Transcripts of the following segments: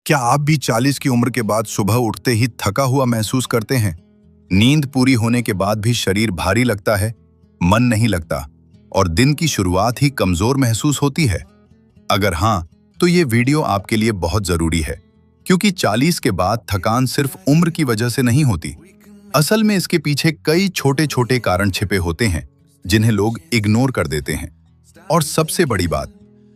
क्या आप भी 40 की उम्र के बाद सुबह उठते ही थका हुआ महसूस करते हैं? नींद पूरी होने के बाद भी शरीर भारी लगता है, मन नहीं लगता और दिन की शुरुआत ही कमजोर महसूस होती है? अगर हाँ, तो ये वीडियो आपके लिए बहुत जरूरी है, क्योंकि 40 के बाद थकान सिर्फ उम्र की वजह से नहीं होती। असल में इसके पीछे कई छोटे छोटे कारण छिपे होते हैं, जिन्हें लोग इग्नोर कर देते हैं। और सबसे बड़ी बात,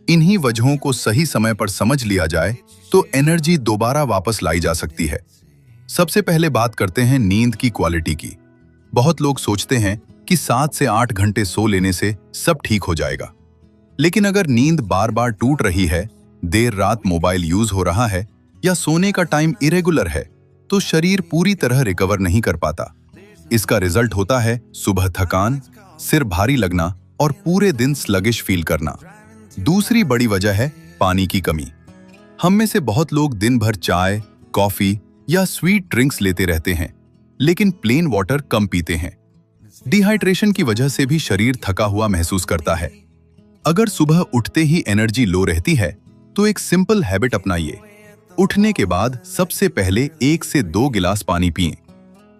इन्हीं वजहों को सही समय पर समझ लिया जाए तो एनर्जी दोबारा वापस लाई जा सकती है। सबसे पहले बात करते हैं नींद की क्वालिटी की। बहुत लोग सोचते हैं कि 7 से 8 घंटे सो लेने से सब ठीक हो जाएगा, लेकिन अगर नींद बार बार टूट रही है, देर रात मोबाइल यूज हो रहा है या सोने का टाइम इरेगुलर है, तो शरीर पूरी तरह रिकवर नहीं कर पाता। इसका रिजल्ट होता है सुबह थकान, सिर भारी लगना और पूरे दिन स्लगिश फील करना। दूसरी बड़ी वजह है पानी की कमी। हम में से बहुत लोग दिन भर चाय, कॉफी या स्वीट ड्रिंक्स लेते रहते हैं, लेकिन प्लेन वाटर कम पीते हैं। डिहाइड्रेशन की वजह से भी शरीर थका हुआ महसूस करता है। अगर सुबह उठते ही एनर्जी लो रहती है, तो एक सिंपल हैबिट अपनाइए। उठने के बाद सबसे पहले 1 से 2 गिलास पानी पिएं।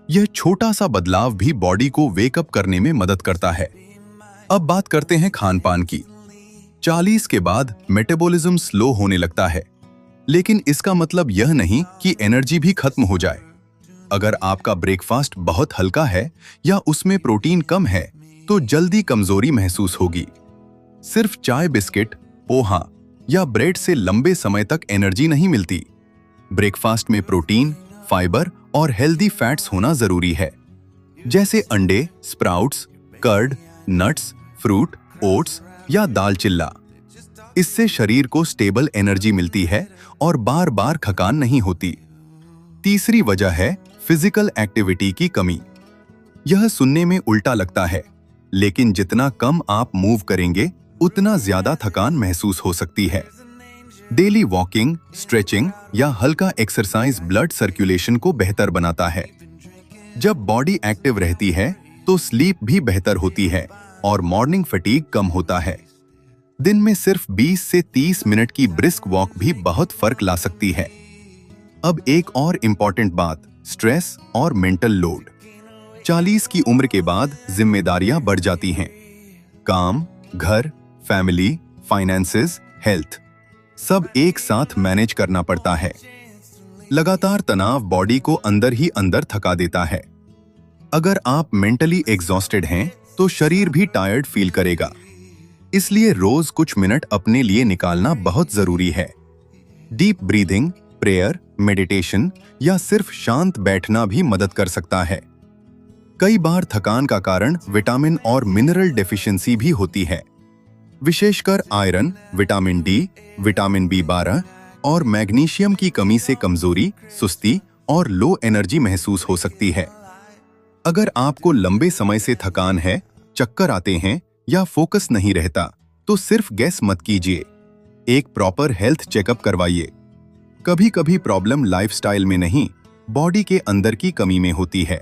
यह छोटा सा बदलाव भी बॉडी को वेकअप करने में मदद करता है। अब बात करते हैं खान पान की। 40 के बाद मेटाबॉलिज्म स्लो होने लगता है, लेकिन इसका मतलब यह नहीं कि एनर्जी भी खत्म हो जाए। अगर आपका ब्रेकफास्ट बहुत हल्का है या उसमें प्रोटीन कम है, तो जल्दी कमजोरी महसूस होगी। सिर्फ चाय, बिस्किट, पोहा या ब्रेड से लंबे समय तक एनर्जी नहीं मिलती। ब्रेकफास्ट में प्रोटीन, फाइबर और हेल्दी फैट्स होना जरूरी है, जैसे अंडे, sprouts, curd, nuts, fruit, oats या दाल चिल्ला। इससे शरीर को स्टेबल एनर्जी मिलती है और बार बार थकान नहीं होती। तीसरी वजह है फिजिकल एक्टिविटी की कमी। यह सुनने में उल्टा लगता है, लेकिन जितना कम आप मूव करेंगे, उतना ज्यादा थकान महसूस हो सकती है। डेली वॉकिंग, स्ट्रेचिंग या हल्का एक्सरसाइज ब्लड सर्कुलेशन को बेहतर बनाता है। जब बॉडी एक्टिव रहती है, तो स्लीप भी बेहतर होती है और मॉर्निंग फटीग कम होता है। दिन में सिर्फ 20 से 30 मिनट की ब्रिस्क वॉक भी बहुत फर्क ला सकती है। अब एक और इम्पॉर्टेंट बात, स्ट्रेस और मेंटल लोड। 40 की उम्र के बाद जिम्मेदारियां बढ़ जाती हैं। काम, घर, फैमिली, फाइनेंसेस, हेल्थ, सब एक साथ मैनेज करना पड़ता है। लगातार तनाव बॉडी को अंदर ही अंदर थका देता है। अगर आप मेंटली एग्जॉस्टेड हैं, तो शरीर भी टायर्ड फील करेगा। इसलिए रोज कुछ मिनट अपने लिए निकालना बहुत जरूरी है। डीप ब्रीदिंग, प्रेयर, मेडिटेशन या सिर्फ शांत बैठना भी मदद कर सकता है। कई बार थकान का कारण विटामिन और मिनरल डेफिशिएंसी भी होती है, विशेषकर iron, vitamin D, vitamin B12 और मैग्नीशियम की कमी से कमजोरी, सुस्ती और लो एनर्जी महसूस हो सकती है। अगर आपको लंबे समय से थकान है, चक्कर आते हैं या फोकस नहीं रहता, तो सिर्फ गैस मत कीजिए। एक प्रॉपर हेल्थ चेकअप करवाइए। कभी कभी प्रॉब्लम लाइफस्टाइल में नहीं, बॉडी के अंदर की कमी में होती है।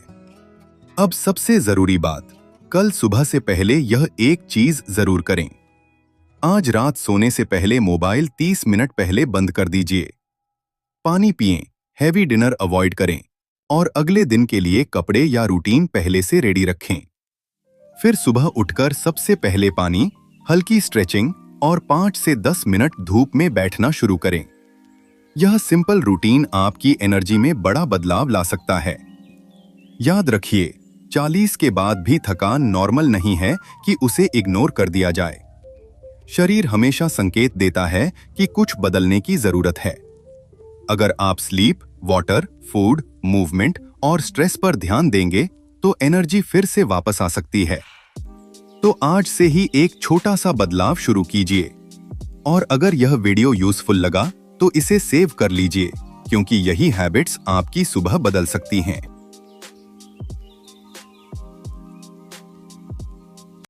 अब सबसे जरूरी बात, कल सुबह से पहले यह एक चीज जरूर करें। आज रात सोने से पहले मोबाइल 30 मिनट पहले बंद कर दीजिए। पानी पिएं, हैवी डिनर अवॉइड करें और अगले दिन के लिए कपड़े या रूटीन पहले से रेडी रखें। फिर सुबह उठकर सबसे पहले पानी, हल्की स्ट्रेचिंग और 5 से 10 मिनट धूप में बैठना शुरू करें। यह सिंपल रूटीन आपकी एनर्जी में बड़ा बदलाव ला सकता है। याद रखिए, 40 के बाद भी थकान नॉर्मल नहीं है कि उसे इग्नोर कर दिया जाए। शरीर हमेशा संकेत देता है कि कुछ बदलने की जरूरत है। अगर आप स्लीप, वाटर, फूड, मूवमेंट और स्ट्रेस पर ध्यान देंगे, तो एनर्जी फिर से वापस आ सकती है। तो आज से ही एक छोटा सा बदलाव शुरू कीजिए। और अगर यह वीडियो यूजफुल लगा, तो इसे सेव कर लीजिए, क्योंकि यही हैबिट्स आपकी सुबह बदल सकती हैं।